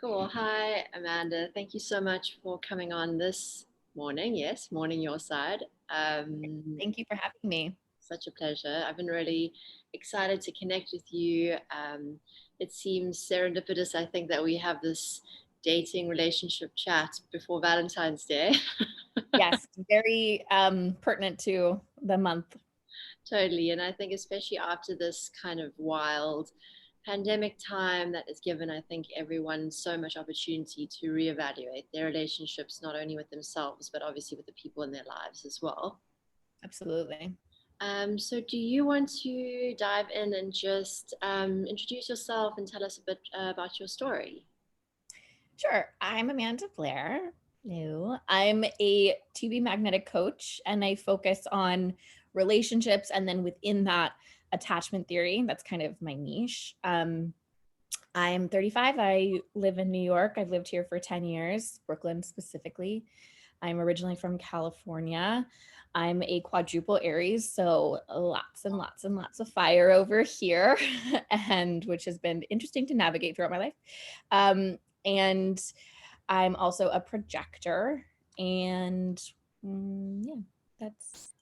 Cool. Hi, Amanda. Thank you so much for coming on this morning. Yes, morning your side. Thank you for having me. Such a pleasure. I've been really excited to connect with you. It seems serendipitous, I think, that we have this dating relationship chat before Valentine's Day. Yes, very pertinent to the month. Totally. And I think, especially after this kind of wild pandemic time that has given, I think, everyone so much opportunity to reevaluate their relationships, not only with themselves, but obviously with the people in their lives as well. Absolutely. So, do you want to dive in and just introduce yourself and tell us a bit about your story? Sure. I'm Amanda Blair. No, I'm a TB magnetic coach and I focus on relationships and then within that attachment theory. That's kind of my niche. I'm 35. I live in New York. I've lived here for 10 years, Brooklyn specifically. I'm originally from California. I'm a quadruple Aries, so lots and lots and lots of fire over here, and which has been interesting to navigate throughout my life. And I'm also a projector, and yeah,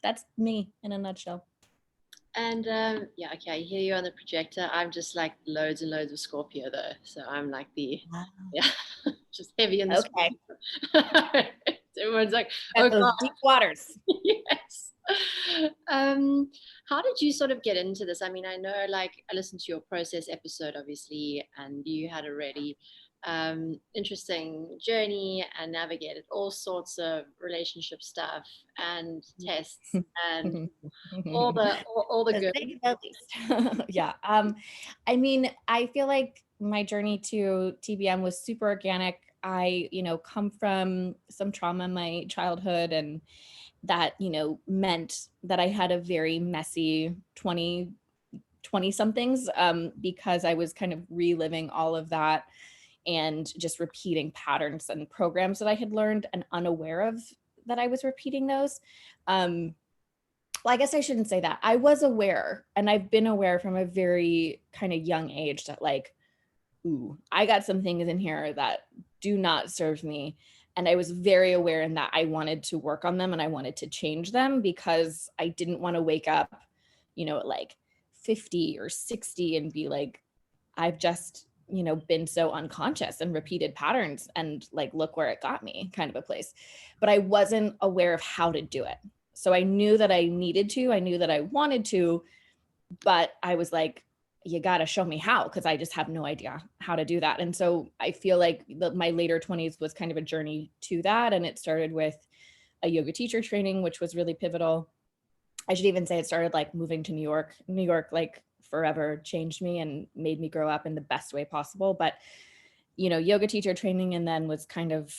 that's me in a nutshell. And yeah, okay, I hear you on the projector. I'm just like loads and loads of Scorpio though. So I'm like yeah, just heavy in the Okay, Scorpio. Everyone's like, got oh those God, deep waters. yes. Um, how did you sort of get into this? I mean, I know like I listened to your process episode, obviously, and you had a really interesting journey and navigated all sorts of relationship stuff and tests and all the To good. say the least. Yeah. I mean, I feel like my journey to TBM was super organic. I, come from some trauma in my childhood, and that, meant that I had a very messy 20 somethings, because I was kind of reliving all of that and just repeating patterns and programs that I had learned and unaware of that I was repeating those. Um, well, I guess I shouldn't say that. I was aware, and I've been aware from a very kind of young age that, like, ooh, I got some things in here that do not serve me. And I was very aware in that I wanted to work on them and I wanted to change them because I didn't want to wake up, at like 50 or 60 and be like, I've just, been so unconscious and repeated patterns and like, look where it got me, kind of a place. But I wasn't aware of how to do it. So I knew that I needed to, I knew that I wanted to, but I was like, you got to show me how, because I just have no idea how to do that. And so I feel like my later 20s was kind of a journey to that. And it started with a yoga teacher training, which was really pivotal. I should even say it started like moving to New York. New York, like, forever changed me and made me grow up in the best way possible. But, yoga teacher training, and then was kind of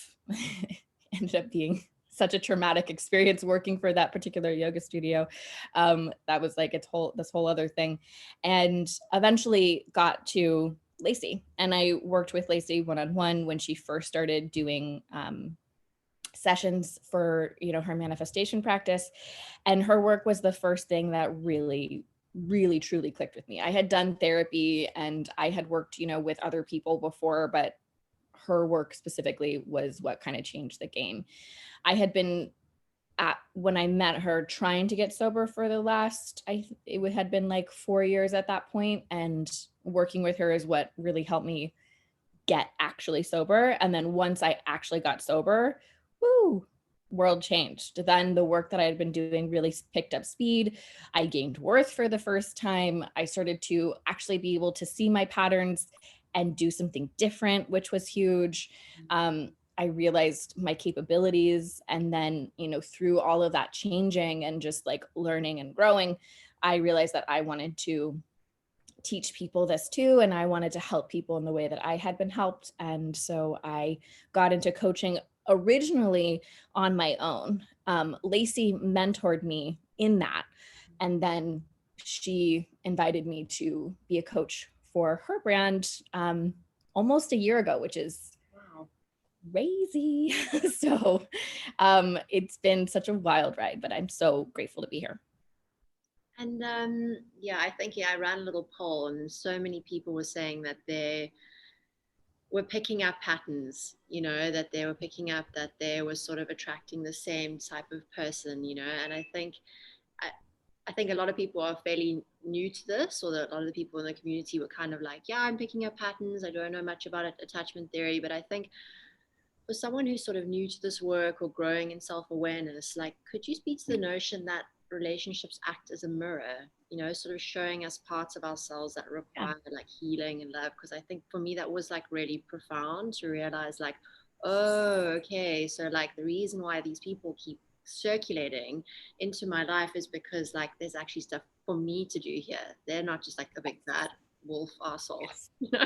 ended up being such a traumatic experience working for that particular yoga studio. That was like this whole other thing. And eventually got to Lacey, and I worked with Lacey one-on-one when she first started doing sessions for her manifestation practice, and her work was the first thing that really truly clicked with me. I had done therapy and I had worked with other people before, but her work specifically was what kind of changed the game. I had been when I met her trying to get sober for the last, it had been like 4 years at that point, and working with her is what really helped me get actually sober. And then once I actually got sober, woo, world changed. Then the work that I had been doing really picked up speed. I gained worth for the first time. I started to actually be able to see my patterns and do something different, which was huge. I realized my capabilities. And then, through all of that changing and just like learning and growing, I realized that I wanted to teach people this too. And I wanted to help people in the way that I had been helped. And so I got into coaching originally on my own. Lacey mentored me in that. And then she invited me to be a coach for her brand almost a year ago, which is Wow. crazy. So it's been such a wild ride, but I'm so grateful to be here. And yeah, I think I ran a little poll, and so many people were saying that they were picking up patterns, you know, that they were picking up, that they were sort of attracting the same type of person, you know. And I, I think a lot of people are fairly new to this, or that a lot of the people in the community were kind of like, yeah, I'm picking up patterns. I don't know much about attachment theory, but I think for someone who's sort of new to this work or growing in self-awareness, like, could you speak to the notion that relationships act as a mirror, you know, sort of showing us parts of ourselves that Yeah. require like healing and love? Because I think for me that was like really profound to realize, like, oh, okay, so like the reason why these people keep circulating into my life is because like there's actually stuff for me to do here. They're not just like a big bad wolf arsehole. Yes. You know?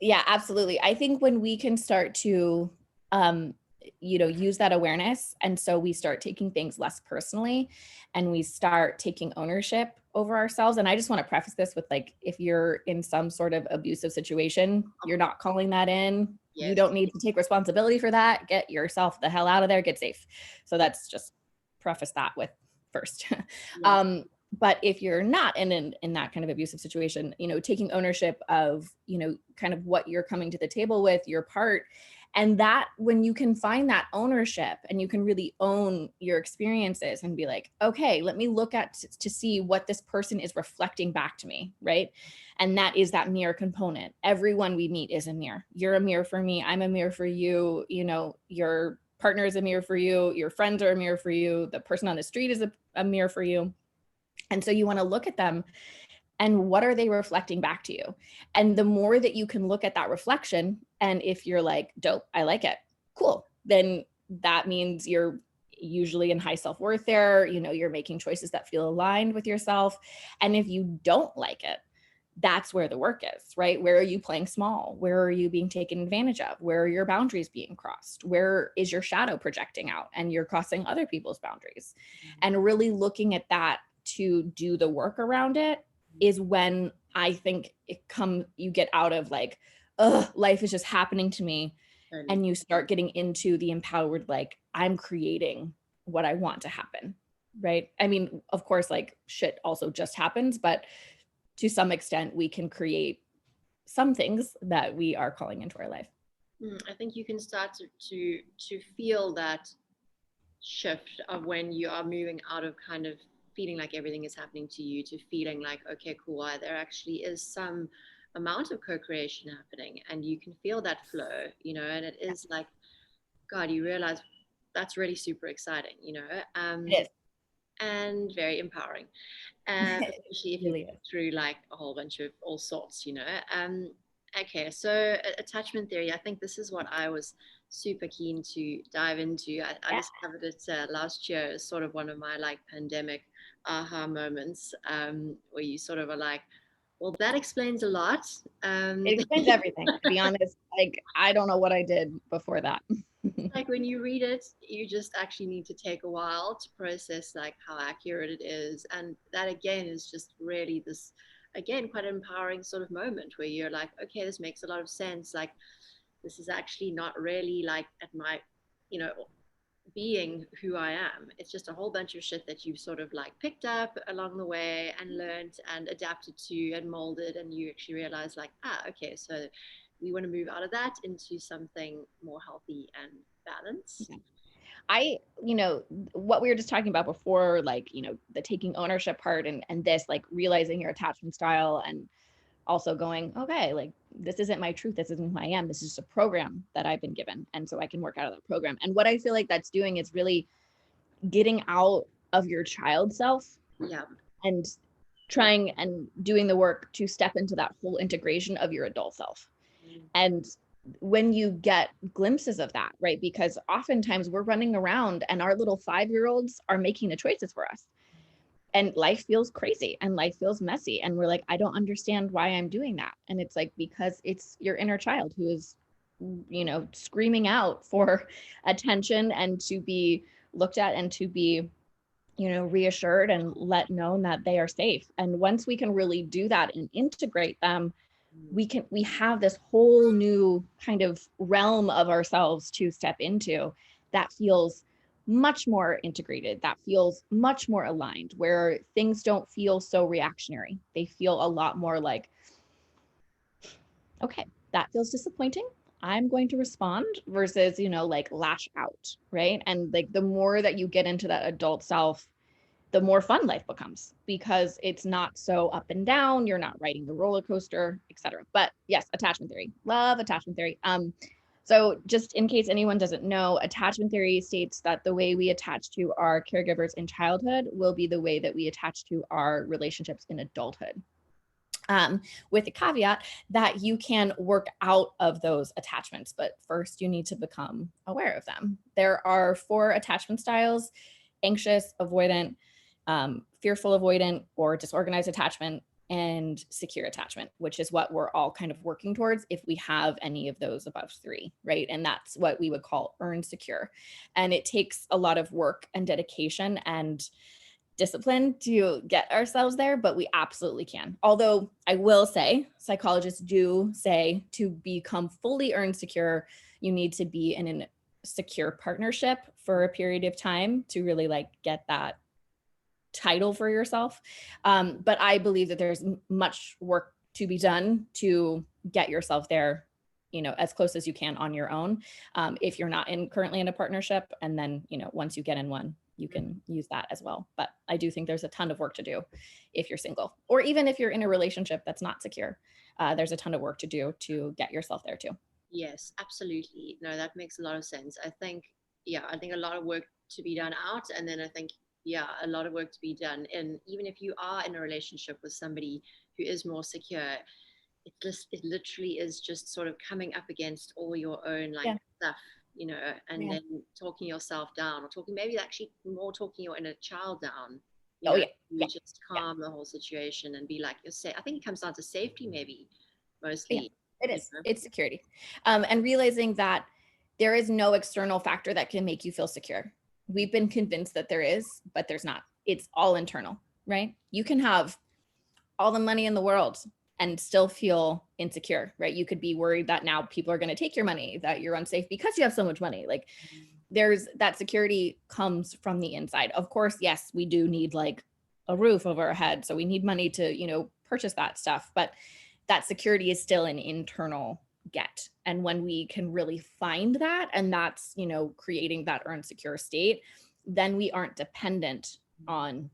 Yeah, absolutely. I think when we can start to, um, use that awareness, and so we start taking things less personally, and we start taking ownership over ourselves. And I just want to preface this with, like, if you're in some sort of abusive situation, you're not calling that in. You Yes. don't need to take responsibility for that. Get yourself the hell out of there. Get safe. So that's just preface that with first. Yeah. But if you're not in that kind of abusive situation, taking ownership of, kind of what you're coming to the table with, your part, and that when you can find that ownership and you can really own your experiences and be like, okay, let me look at to see what this person is reflecting back to me, right? And that is that mirror component. Everyone we meet is a mirror. You're a mirror for me. I'm a mirror for you. Your partner is a mirror for you. Your friends are a mirror for you. The person on the street is a mirror for you. And so you want to look at them and what are they reflecting back to you? And the more that you can look at that reflection, and if you're like, dope, I like it, cool, then that means you're usually in high self-worth there, you're making choices that feel aligned with yourself. And if you don't like it, that's where the work is, right? Where are you playing small? Where are you being taken advantage of? Where are your boundaries being crossed? Where is your shadow projecting out and you're crossing other people's boundaries? And really looking at that to do the work around it is when I think you get out of like, life is just happening to me. Totally. And you start getting into the empowered, like, I'm creating what I want to happen, right? I mean, of course, like, shit also just happens, but to some extent we can create some things that we are calling into our life. I think you can start to feel that shift of when you are moving out of kind of feeling like everything is happening to you to feeling like, okay, cool, there actually is some amount of co-creation happening, and you can feel that flow, you know. And it is like, God, you realize that's really super exciting, you know. It is. And very empowering, especially if you've Really been is. through like a whole bunch of all sorts, you know. Okay, so attachment theory, I think this is what I was super keen to dive into. I Yeah. discovered it last year as sort of one of my like pandemic aha moments, where you sort of are like, well, that explains a lot. It explains everything, to be honest. Like, I don't know what I did before that. Like when you read it, you just actually need to take a while to process like how accurate it is. And that again is just really this, again, quite an empowering sort of moment where you're like, okay, this makes a lot of sense. Like, this is actually not really like at my, you know, being who I am. It's just a whole bunch of shit that you've sort of like picked up along the way and learned and adapted to and molded. And you actually realize like, okay, so we want to move out of that into something more healthy and balanced. Yeah. What we were just talking about before, like, the taking ownership part and this, like, realizing your attachment style and also going, okay, like, this isn't my truth. This isn't who I am. This is just a program that I've been given. And so I can work out of that program. And what I feel like that's doing is really getting out of your child self Yeah. and trying and doing the work to step into that whole integration of your adult self. And when you get glimpses of that, right? Because oftentimes we're running around and our little 5-year-olds are making the choices for us. And life feels crazy and life feels messy. And we're like, I don't understand why I'm doing that. And it's like, because it's your inner child who is, screaming out for attention and to be looked at and to be, reassured and let known that they are safe. And once we can really do that and integrate them, we have this whole new kind of realm of ourselves to step into that feels much more integrated, that feels much more aligned, where things don't feel so reactionary. They feel a lot more like, okay, that feels disappointing. I'm going to respond versus, like lash out, right? And like the more that you get into that adult self, the more fun life becomes because it's not so up and down. You're not riding the roller coaster, etc. But yes, attachment theory. Love attachment theory. So just in case anyone doesn't know, attachment theory states that the way we attach to our caregivers in childhood will be the way that we attach to our relationships in adulthood. With the caveat that you can work out of those attachments, but first you need to become aware of them. There are 4 attachment styles: anxious, avoidant, fearful avoidant, or disorganized attachment, and secure attachment, which is what we're all kind of working towards if we have any of those above 3, right? And that's what we would call earn secure. And it takes a lot of work and dedication and discipline to get ourselves there, but we absolutely can. Although I will say, psychologists do say to become fully earn secure, you need to be in a secure partnership for a period of time to really like get that title for yourself. But I believe that there's much work to be done to get yourself there, as close as you can on your own. If you're not currently in a partnership, and then, once you get in one, you can use that as well. But I do think there's a ton of work to do if you're single, or even if you're in a relationship that's not secure. There's a ton of work to do to get yourself there too. Yes, absolutely. No, that makes a lot of sense. I think, yeah, I think a lot of work to be done out. And then I think, yeah, a lot of work to be done. And even if you are in a relationship with somebody who is more secure, it literally is just sort of coming up against all your own like Yeah. stuff, and Yeah. then talking yourself down, or talking, maybe actually more talking your inner child down, Oh yeah. you Yeah. just Yeah. calm the whole situation and be like, you're safe. I think it comes down to safety, maybe Yeah. mostly. It you is. know It's security. And realizing that there is no external factor that can make you feel secure. We've been convinced that there is, but there's not. It's all internal, right? You can have all the money in the world and still feel insecure, right? You could be worried that now people are going to take your money, that you're unsafe because you have so much money. Like there's that security comes from the inside. Of course, yes, we do need like a roof over our head. So we need money to, purchase that stuff. But that security is still an internal get. And when we can really find that, and that's, creating that earned secure state, then we aren't dependent on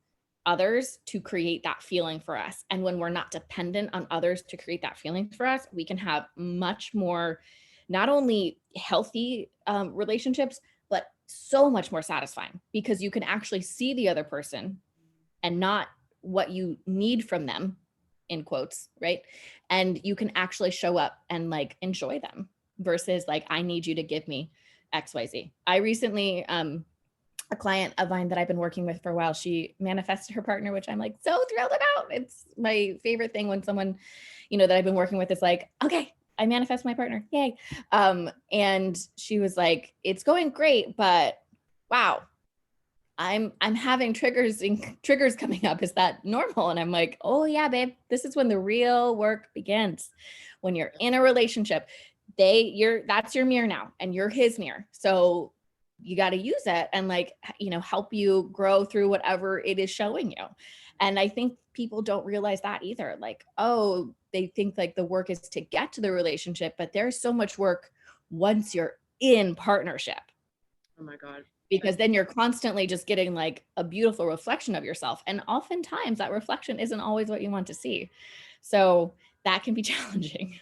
others to create that feeling for us. And when we're not dependent on others to create that feeling for us, we can have much more, not only healthy relationships, but so much more satisfying because you can actually see the other person and not what you need from them, in quotes, right? And you can actually show up and like enjoy them versus like, I need you to give me XYZ. I recently, a client of mine that I've been working with for a while, she manifested her partner, which I'm like so thrilled about. It's my favorite thing when someone, that I've been working with is like, okay, I manifest my partner. Yay. And she was like, it's going great, but wow, I'm having triggers coming up. Is that normal? And I'm like, oh yeah, babe, this is when the real work begins. When you're in a relationship, that's your mirror now and you're his mirror. So you got to use it and like, help you grow through whatever it is showing you. And I think people don't realize that either. Like, oh, they think like the work is to get to the relationship, but there's so much work once you're in partnership. Oh my God. Because then you're constantly just getting like a beautiful reflection of yourself. And oftentimes that reflection isn't always what you want to see. So that can be challenging.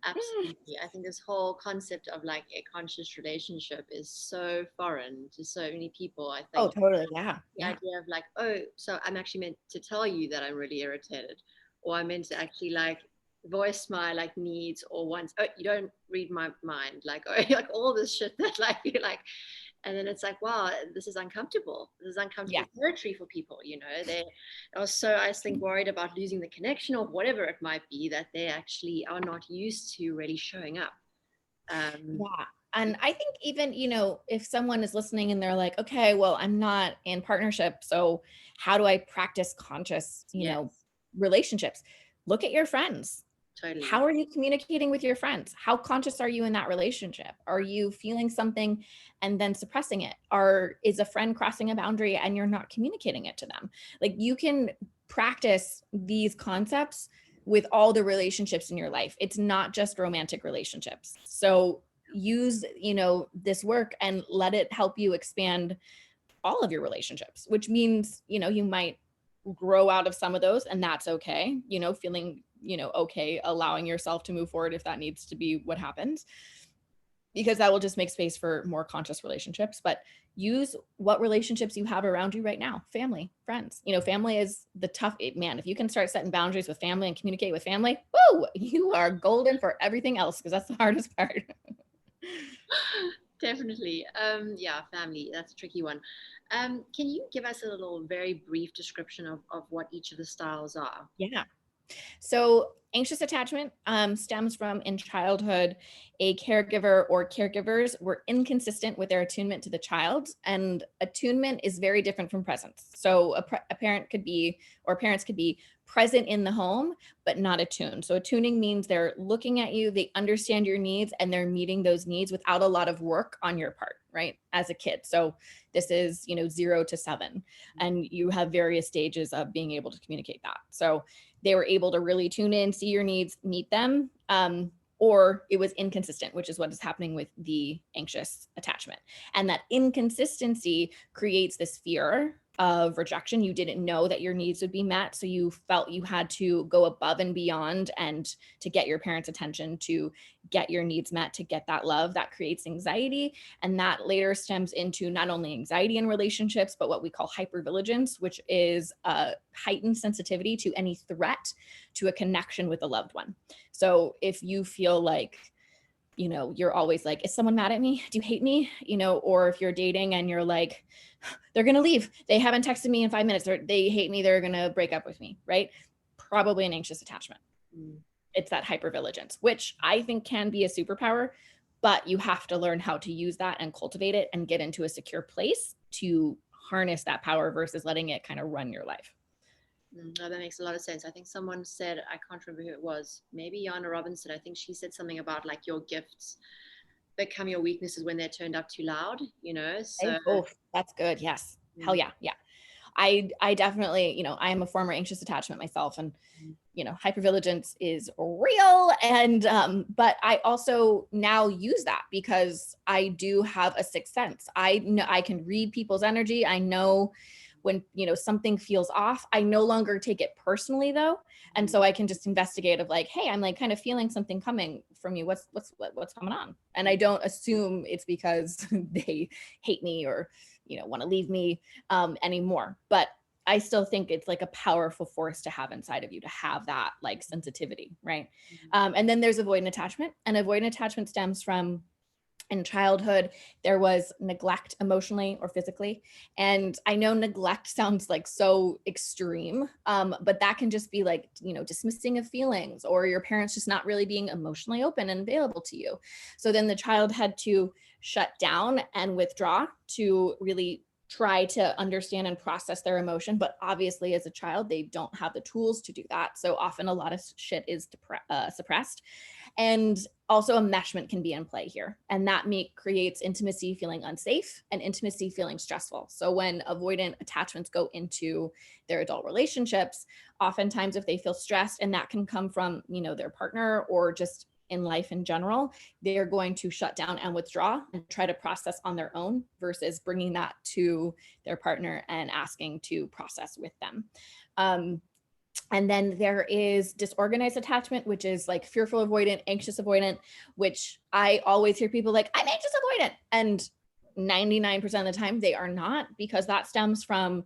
Absolutely. I think this whole concept of like a conscious relationship is so foreign to so many people. I Oh, think totally. Yeah. the Yeah. idea of like, oh, so I'm actually meant to tell you that I'm really irritated, or I'm meant to actually like voice my like needs or wants. Oh, you don't read my mind, like, oh, like all this shit that like you like. And then it's like, wow, this is uncomfortable. This is Yeah. uncomfortable territory for people. They are so, I think, worried about losing the connection or whatever it might be, that they actually are not used to really showing up. Yeah. And I think even, if someone is listening and they're like, okay, well, I'm not in partnership. So how do I practice conscious, Yes, relationships? Look at your friends. totally. How are you communicating with your friends? How conscious are you in that relationship? Are you feeling something and then suppressing it? Is a friend crossing a boundary and you're not communicating it to them? Like you can practice these concepts with all the relationships in your life. It's not just romantic relationships. So use, this work and let it help you expand all of your relationships, which means, you might grow out of some of those, and that's okay, feeling, okay, allowing yourself to move forward if that needs to be what happens, because that will just make space for more conscious relationships. But use what relationships you have around you right now, family, friends. Family is the tough, man, if you can start setting boundaries with family and communicate with family, woo, you are golden for everything else, because that's the hardest part. Definitely. Yeah, family, that's a tricky one. Can you give us a little very brief description of what each of the styles are? Yeah. So anxious attachment stems from, in childhood, a caregiver or caregivers were inconsistent with their attunement to the child, and attunement is very different from presence. So a parent could be, or parents could be present in the home, but not attuned. So attuning means they're looking at you, they understand your needs, and they're meeting those needs without a lot of work on your part, right? As a kid. So this is, 0 to 7, and you have various stages of being able to communicate that. So they were able to really tune in, see your needs, meet them, or it was inconsistent, which is what is happening with the anxious attachment. And that inconsistency creates this fear of rejection. You didn't know that your needs would be met, so you felt you had to go above and beyond and to get your parents' attention, to get your needs met, to get that love. That creates anxiety, and that later stems into not only anxiety in relationships, but what we call hypervigilance, which is a heightened sensitivity to any threat to a connection with a loved one. So if you feel like, you're always like, is someone mad at me? Do you hate me? Or if you're dating and you're like, they're going to leave, they haven't texted me in 5 minutes, or they hate me, they're going to break up with me, right? Probably an anxious attachment. It's that hypervigilance, which I think can be a superpower, but you have to learn how to use that and cultivate it and get into a secure place to harness that power versus letting it kind of run your life. No, that makes a lot of sense. I think someone said, I can't remember who it was, maybe Yana Robinson. I think she said something about like your gifts become your weaknesses when they're turned up too loud, so Oh, that's good. Yes. Hell yeah. Yeah. I definitely, I am a former anxious attachment myself, and, hypervigilance is real. And, but I also now use that because I do have a sixth sense. I know I can read people's energy. I know when, something feels off. I no longer take it personally though. And so I can just investigate of like, hey, I'm like kind of feeling something coming from you. What's going on? And I don't assume it's because they hate me or, want to leave me anymore. But I still think it's like a powerful force to have inside of you, to have that like sensitivity, right? And then there's avoidant attachment, and avoidant attachment stems from, in childhood, there was neglect emotionally or physically. And I know neglect sounds like so extreme, but that can just be like, dismissing of feelings, or your parents just not really being emotionally open and available to you. So then the child had to shut down and withdraw to really try to understand and process their emotion. But obviously, as a child, they don't have the tools to do that. So often a lot of shit is suppressed. And also enmeshment can be in play here. And that creates intimacy feeling unsafe and intimacy feeling stressful. So when avoidant attachments go into their adult relationships, oftentimes if they feel stressed, and that can come from, their partner or just in life in general, they're going to shut down and withdraw and try to process on their own versus bringing that to their partner and asking to process with them. And then there is disorganized attachment, which is like fearful avoidant, anxious avoidant, which I always hear people like, I'm anxious avoidant. And 99% of the time they are not, because that stems from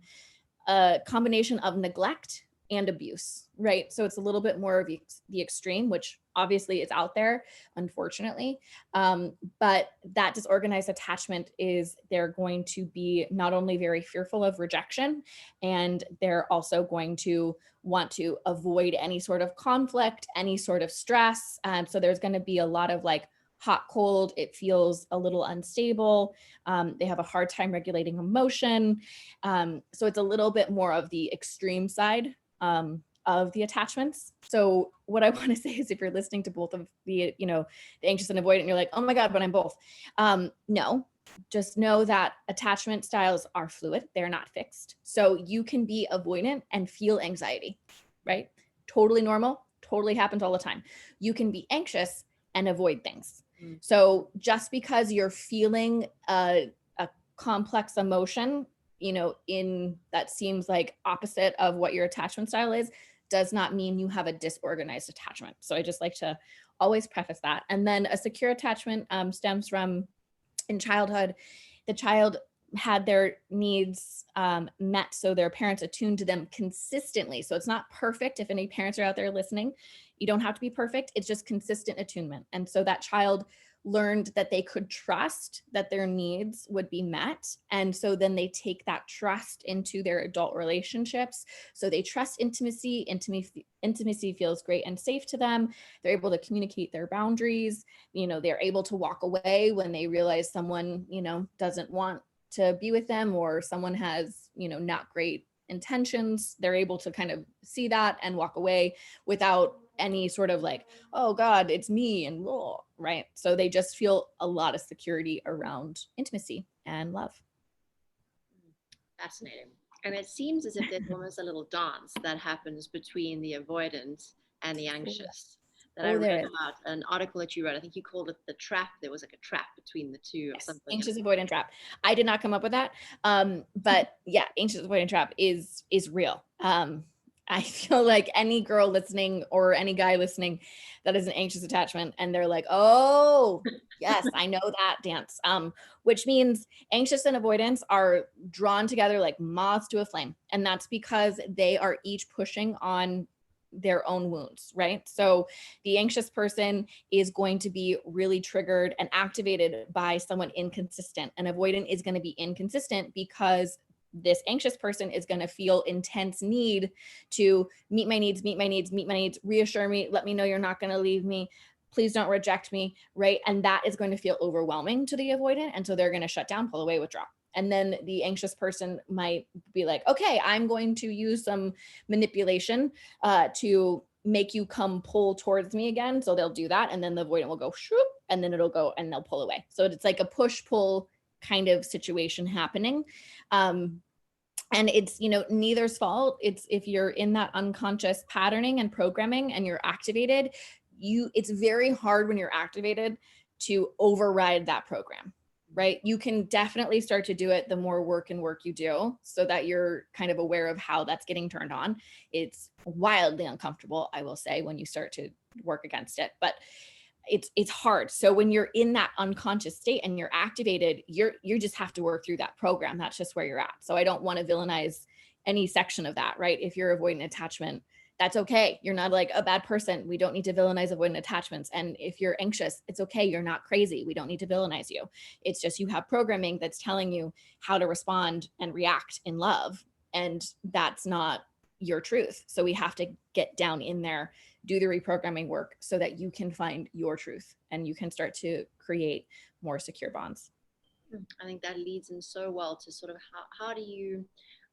a combination of neglect and abuse, right? So it's a little bit more of the extreme, which obviously is out there, unfortunately. But that disorganized attachment is, they're going to be not only very fearful of rejection, and they're also going to want to avoid any sort of conflict, any sort of stress. So there's going to be a lot of like hot, cold. It feels a little unstable. They have a hard time regulating emotion. So it's a little bit more of the extreme side of the attachments. So what I want to say is, if you're listening to both of the, the anxious and avoidant, and you're like, oh my God, but I'm both. No, just know that attachment styles are fluid. They're not fixed. So you can be avoidant and feel anxiety, right? Totally normal, totally happens all the time. You can be anxious and avoid things. Mm. So just because you're feeling a complex emotion, in that seems like opposite of what your attachment style is, does not mean you have a disorganized attachment. So I just like to always preface that. And then a secure attachment stems from, in childhood, the child had their needs met, so their parents attuned to them consistently. So it's not perfect. If any parents are out there listening, you don't have to be perfect. It's just consistent attunement. And so that child learned that they could trust that their needs would be met. And so then they take that trust into their adult relationships. So they trust intimacy. Intimacy feels great and safe to them. They're able to communicate their boundaries. They're able to walk away when they realize someone, doesn't want to be with them, or someone has, not great intentions. They're able to kind of see that and walk away without any sort of like, oh God, it's me, and right. So they just feel a lot of security around intimacy and love. Fascinating. And it seems as if there's almost a little dance that happens between the avoidant and the anxious. That I read about an article that you wrote. I think you called it the trap. There was like a trap between the two, or something. Anxious avoidant trap. I did not come up with that. But yeah, anxious avoidant trap is real. I feel like any girl listening or any guy listening that is an anxious attachment, and they're like, oh, yes, I know that dance. Which means anxious and avoidance are drawn together like moths to a flame. And that's because they are each pushing on their own wounds, right? So the anxious person is going to be really triggered and activated by someone inconsistent. And avoidant is going to be inconsistent because this anxious person is going to feel intense need to meet my needs, reassure me, let me know you're not going to leave me, please don't reject me, right? And that is going to feel overwhelming to the avoidant. And so they're going to shut down, pull away, withdraw. And then the anxious person might be like, okay, I'm going to use some manipulation to make you come pull towards me again. So they'll do that. And then the avoidant will go shoop, and then it'll go and they'll pull away. So it's like a push-pull kind of situation happening. And it's, neither's fault. It's if you're in that unconscious patterning and programming and you're activated, it's very hard when you're activated to override that program. Right? You can definitely start to do it the more work you do, so that you're kind of aware of how that's getting turned on. It's wildly uncomfortable, I will say, when you start to work against it, but it's hard. So when you're in that unconscious state and you're activated, you just have to work through that program. That's just where you're at. So I don't want to villainize any section of that, right? If you're avoiding attachment, that's okay. You're not like a bad person. We don't need to villainize avoidant attachments. And if you're anxious, it's okay. You're not crazy. We don't need to villainize you. It's just you have programming that's telling you how to respond and react in love. And that's not your truth. So we have to get down in there, do the reprogramming work so that you can find your truth and you can start to create more secure bonds. I think that leads in so well to sort of how do you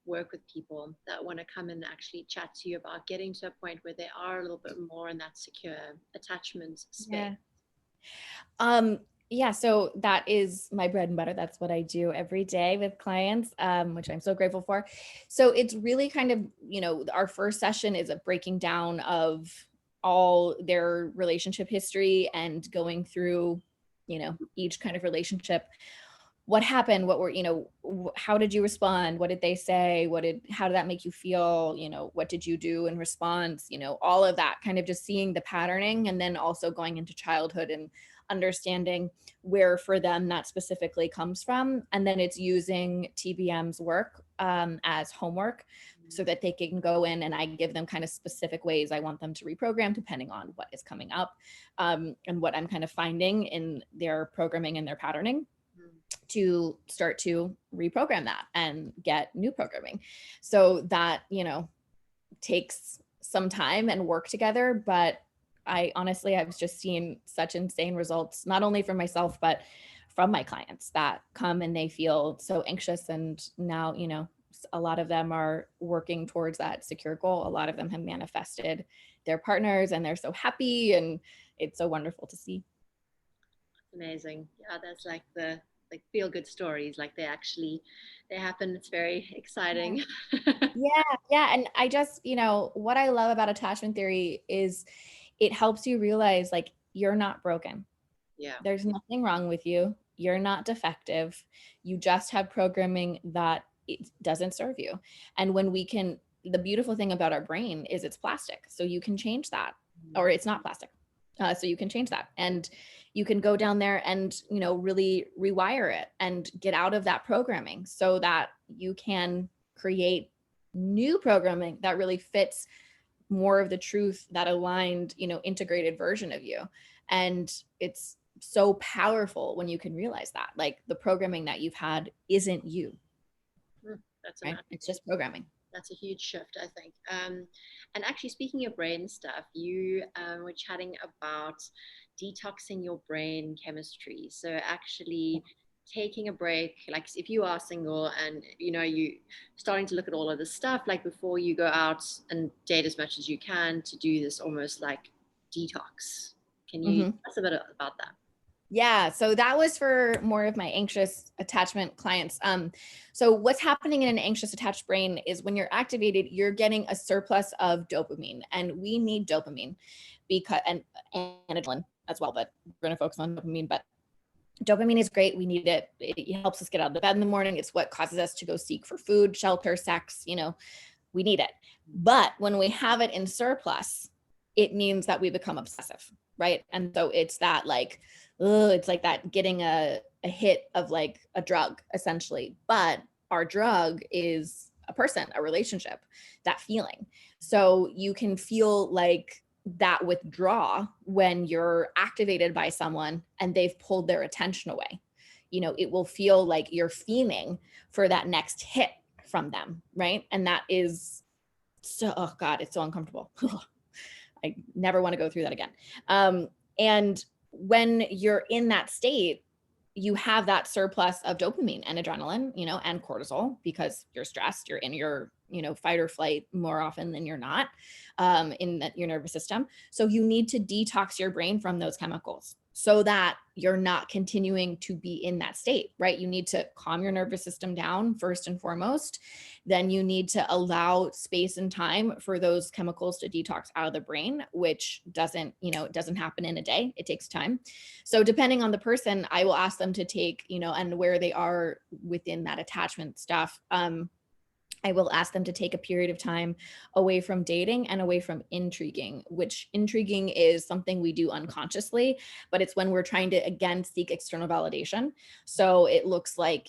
work with people that want to come and actually chat to you about getting to a point where they are a little bit more in that secure attachment space? Yeah, so that is my bread and butter. That's what I do every day with clients, which I'm so grateful for. So it's really kind of, our first session is a breaking down of all their relationship history and going through, each kind of relationship. What happened? What were, how did you respond? What did they say? How did that make you feel? What did you do in response? All of that, kind of just seeing the patterning, and then also going into childhood and understanding where for them that specifically comes from. And then it's using TBM's work as homework so that they can go in, and I give them kind of specific ways I want them to reprogram depending on what is coming up and what I'm kind of finding in their programming and their patterning, to start to reprogram that and get new programming. So that, takes some time and work together, but I've just seen such insane results, not only from myself, but from my clients that come and they feel so anxious. And now, a lot of them are working towards that secure goal. A lot of them have manifested their partners and they're so happy, and it's so wonderful to see. Amazing. Yeah, that's like the like feel good stories, like they happen. It's very exciting. Yeah, yeah. And I just, what I love about attachment theory is it helps you realize like you're not broken. Yeah. There's nothing wrong with you. You're not defective. You just have programming that it doesn't serve you. And when we can, the beautiful thing about our brain is it's plastic. So you can change that, or it's not plastic. So you can change that. And you can go down there and, really rewire it and get out of that programming so that you can create new programming that really fits more of the truth, that aligned, integrated version of you. And it's so powerful when you can realize that, like, the programming that you've had isn't you, That's right? amazing. It's just programming. That's a huge shift, I think. And actually, speaking of brain stuff, you were chatting about detoxing your brain chemistry. So actually taking a break, like if you are single and you starting to look at all of this stuff, like before you go out and date as much as you can, to do this almost like detox. Can you Mm-hmm. tell us a bit about that? Yeah, so that was for more of my anxious attachment clients. So what's happening in an anxious attached brain is when you're activated, you're getting a surplus of dopamine, and we need dopamine because and adrenaline as well, but we're going to focus on dopamine. But dopamine is great. We need it. It helps us get out of bed in the morning. It's what causes us to go seek for food, shelter, sex. We need it. But when we have it in surplus, it means that we become obsessive, right? And so it's that like, it's like that getting a hit of like a drug essentially. But our drug is a person, a relationship, that feeling. So you can feel like that withdraw when you're activated by someone and they've pulled their attention away. It will feel like you're fiending for that next hit from them, right? And that is so, oh God, it's so uncomfortable. I never want to go through that again. And when you're in that state, you have that surplus of dopamine and adrenaline, and cortisol, because you're stressed, you're in your, fight or flight more often than you're not, in your nervous system. So you need to detox your brain from those chemicals so that you're not continuing to be in that state, right? You need to calm your nervous system down first and foremost. Then you need to allow space and time for those chemicals to detox out of the brain, which doesn't, it doesn't happen in a day. It takes time. So depending on the person, I will ask them to take, and where they are within that attachment stuff. I will ask them to take a period of time away from dating and away from intriguing, which intriguing is something we do unconsciously, but it's when we're trying to, again, seek external validation. So it looks like,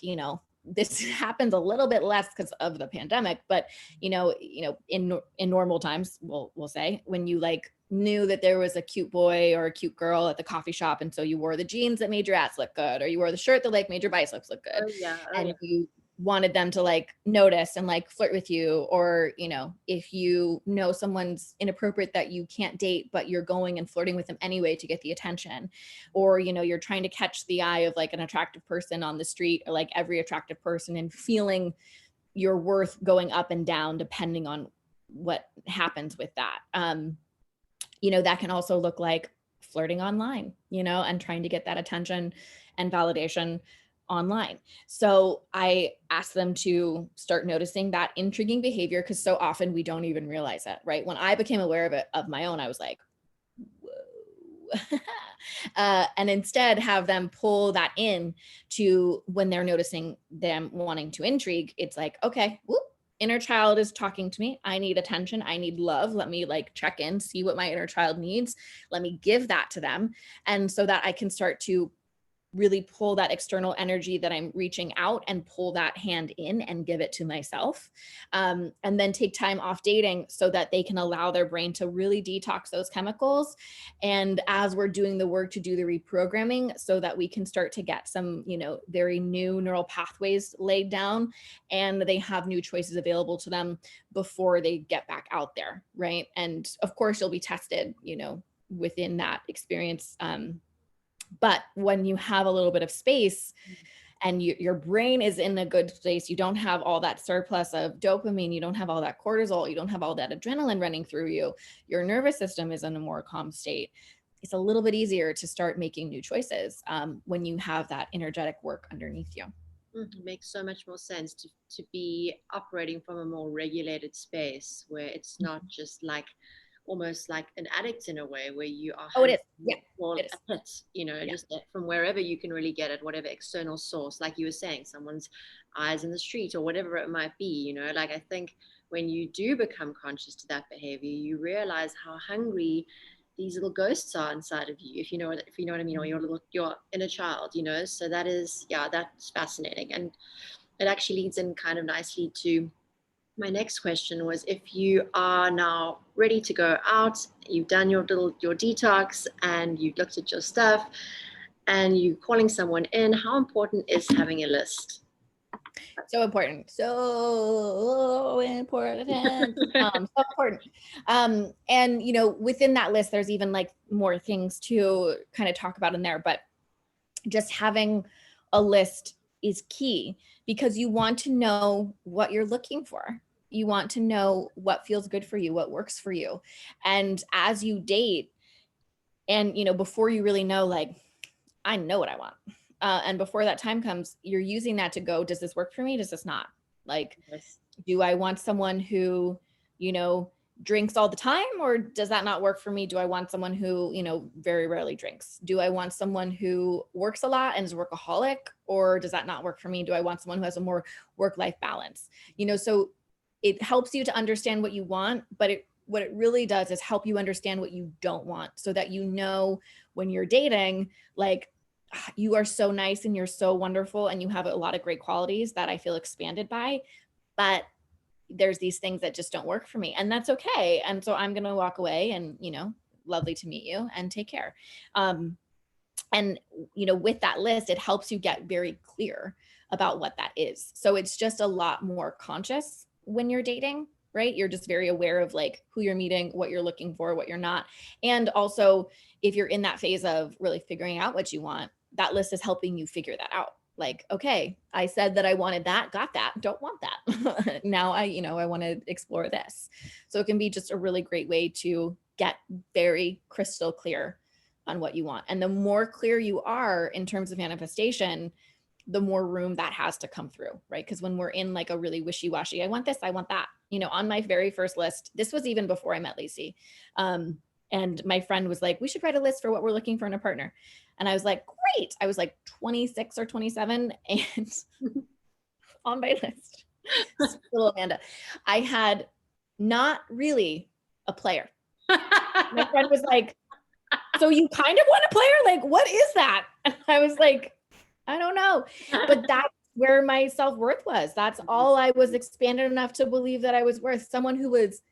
this happens a little bit less because of the pandemic, but in normal times, we'll say, when you like knew that there was a cute boy or a cute girl at the coffee shop, and so you wore the jeans that made your ass look good, or you wore the shirt that like made your biceps look good, Oh yeah. and you wanted them to like notice and like flirt with you, or if someone's inappropriate that you can't date but you're going and flirting with them anyway to get the attention, or you're trying to catch the eye of like an attractive person on the street, or like every attractive person, and feeling your worth going up and down depending on what happens with that. That can also look like flirting online, and trying to get that attention and validation online. So I ask them to start noticing that intriguing behavior, because so often we don't even realize it, right? When I became aware of it of my own, I was like, whoa. And instead have them pull that in to when they're noticing them wanting to intrigue. It's like, okay, whoop, inner child is talking to me. I need attention. I need love. Let me like check in, see what my inner child needs. Let me give that to them. And so that I can start to really pull that external energy that I'm reaching out and pull that hand in and give it to myself. And then take time off dating so that they can allow their brain to really detox those chemicals. And as we're doing the work to do the reprogramming, so that we can start to get some, very new neural pathways laid down, and they have new choices available to them before they get back out there. Right. And of course you'll be tested, within that experience. But when you have a little bit of space and your brain is in a good place, you don't have all that surplus of dopamine, you don't have all that cortisol, you don't have all that adrenaline running through you, your nervous system is in a more calm state. it's a little bit easier to start making new choices when you have that energetic work underneath you. It makes so much more sense to be operating from a more regulated space where it's not just like almost like an addict in a way, where you are Oh, it is. hunting Yeah, for it is. a hit, you know, Yeah. just from wherever you can really get it, whatever external source, like you were saying, someone's eyes in the street or whatever it might be, you know, like I think when you do become conscious to that behavior, you realize how hungry these little ghosts are inside of you, if you know what I mean, or your inner child, you know. So that is, yeah, that's fascinating. And it actually leads in kind of nicely to my next question was, if you are now ready to go out, you've done your detox and you've looked at your stuff and you're calling someone in, how important is having a list? So important. So important. So important. And you know, within that list, there's even like more things to kind of talk about in there, but just having a list is key because you want to know what you're looking for. You want to know what feels good for you, what works for you. And as you date, and you know, before you really know, like, I know what I want. And before that time comes, you're using that to go, does this work for me? Does this not? Like, Yes. do I want someone who, you know, drinks all the time, or does that not work for me? Do I want someone who, you know, very rarely drinks? Do I want someone who works a lot and is a workaholic, or does that not work for me? Do I want someone who has a more work-life balance? You know, so it helps you to understand what you want, but what it really does is help you understand what you don't want, so that you know when you're dating, like, you are so nice and you're so wonderful and you have a lot of great qualities that I feel expanded by, but there's these things that just don't work for me, and that's okay. And so I'm going to walk away, and, you know, lovely to meet you and take care. And, you know, with that list, it helps you get very clear about what that is. So it's just a lot more conscious when you're dating, right? You're just very aware of like who you're meeting, what you're looking for, what you're not. And also, if you're in that phase of really figuring out what you want, that list is helping you figure that out. Like, okay, I said that I wanted that, got that, don't want that. Now I want to explore this. So it can be just a really great way to get very crystal clear on what you want. And the more clear you are in terms of manifestation, the more room that has to come through, right? Because when we're in like a really wishy-washy, I want this, I want that. You know, on my very first list, this was even before I met Lacey. And my friend was like, we should write a list for what we're looking for in a partner. And I was like, great. I was like 26 or 27. And on my list, little Amanda, I had not really a player. My friend was like, so you kind of want a player? Like, what is that? And I was like, I don't know. But that's where my self-worth was. That's all I was expanded enough to believe that I was worth. Someone who was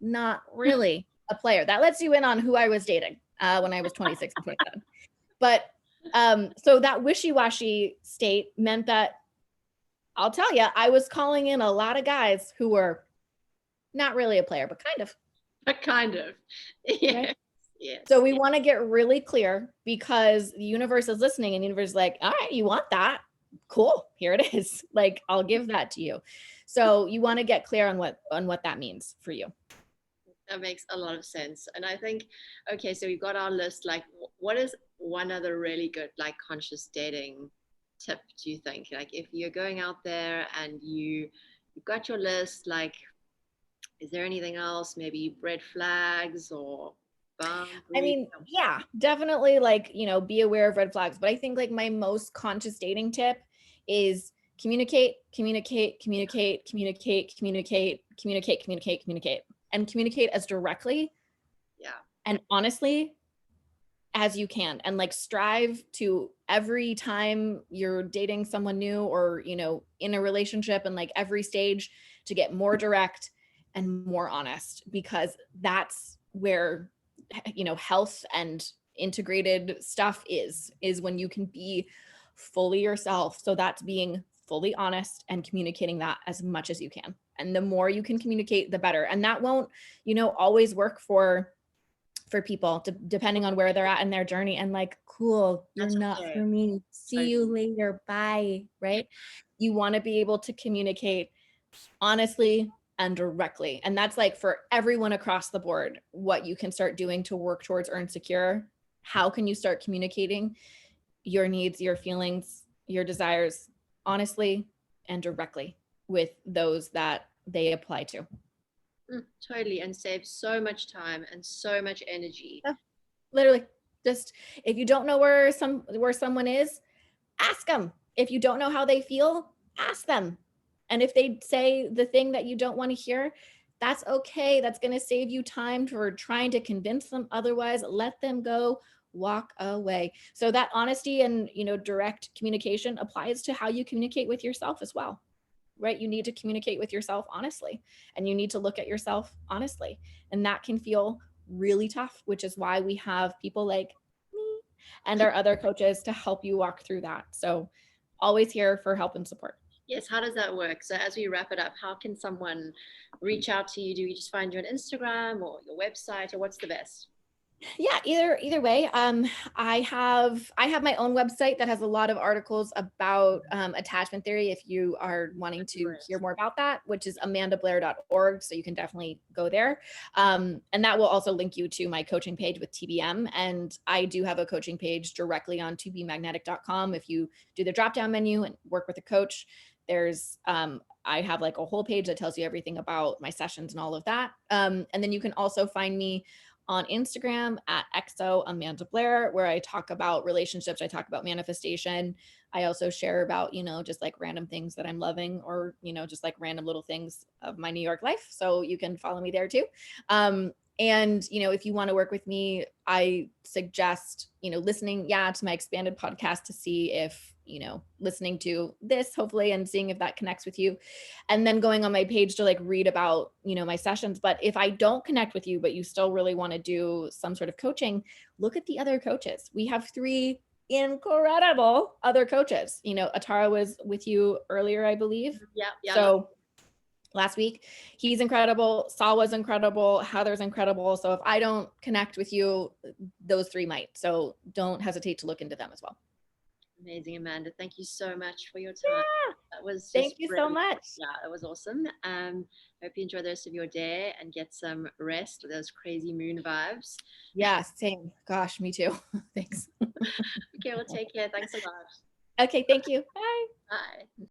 not really a player. That lets you in on who I was dating when I was 26 and 27. But so that wishy-washy state meant that, I'll tell you, I was calling in a lot of guys who were not really a player, but kind of. But kind of. Yeah. Right? Yes. So we want to get really clear, because the universe is listening, and the universe is like, all right, you want that? Cool. Here it is. Like, I'll give that to you. So you want to get clear on what that means for you. That makes a lot of sense. And I think, okay, so we've got our list. Like, what is one other really good, like, conscious dating tip, do you think? Like, if you're going out there and you've got your list, like, is there anything else? Maybe red flags or boundaries? I mean, yeah, definitely, like, you know, be aware of red flags. But I think like my most conscious dating tip is communicate, communicate, communicate, communicate, communicate, communicate, communicate, communicate, and communicate as directly, Yeah, and honestly as you can. And like, strive to, every time you're dating someone new, or, you know, in a relationship, and like every stage, to get more direct and more honest, because that's where, you know, health and integrated stuff is when you can be fully yourself. So that's being fully honest and communicating that as much as you can. And the more you can communicate, the better. And that won't, you know, always work for people, depending on where they're at in their journey. And like, cool, you're that's not okay. for me. See you later. Bye. Right? You want to be able to communicate honestly and directly. And that's like for everyone across the board, what you can start doing to work towards Earn Secure. how can you start communicating your needs, your feelings, your desires honestly and directly with those that they apply to. Totally, and save so much time and so much energy. Yeah, literally, just if you don't know where someone is, ask them. If you don't know how they feel, ask them. And if they say the thing that you don't want to hear, that's okay. That's going to save you time for trying to convince them. Otherwise, let them go, walk away. So that honesty and, direct communication applies to how you communicate with yourself as well. Right? You need to communicate with yourself honestly, and you need to look at yourself honestly. And that can feel really tough, which is why we have people like me and our other coaches to help you walk through that. So always here for help and support. Yes, how does that work? So as we wrap it up, how can someone reach out to you? Do we just find you on Instagram or your website, or what's the best? Yeah, either way. I have my own website that has a lot of articles about attachment theory if you are wanting to hear more about that, which is amandablair.org. So you can definitely go there. And that will also link you to my coaching page with TBM. And I do have a coaching page directly on tobemagnetic.com. If you do the drop down menu and work with a coach, there's I have like a whole page that tells you everything about my sessions and all of that. And then you can also find me on Instagram at XO Amanda Blair, where I talk about relationships, I talk about manifestation. I also share about, just like random things that I'm loving, or, just like random little things of my New York life. So you can follow me there too. And, if you want to work with me, I suggest, listening, to my expanded podcast to see if, listening to this hopefully and seeing if that connects with you. And then going on my page to like read about, my sessions. But if I don't connect with you, but you still really want to do some sort of coaching, look at the other coaches. We have 3 incredible other coaches. Atara was with you earlier, I believe. Yeah. So last week, he's incredible. Saul was incredible. Heather's incredible. So if I don't connect with you, those 3 might. So don't hesitate to look into them as well. Amazing, Amanda. Thank you so much for your time. Yeah. That was Thank you so much. Yeah, that was awesome. Hope you enjoy the rest of your day and get some rest with those crazy moon vibes. Yeah, same. Gosh, me too. Thanks. Okay, well, take care. Thanks a lot. Okay, thank you. Bye. Bye.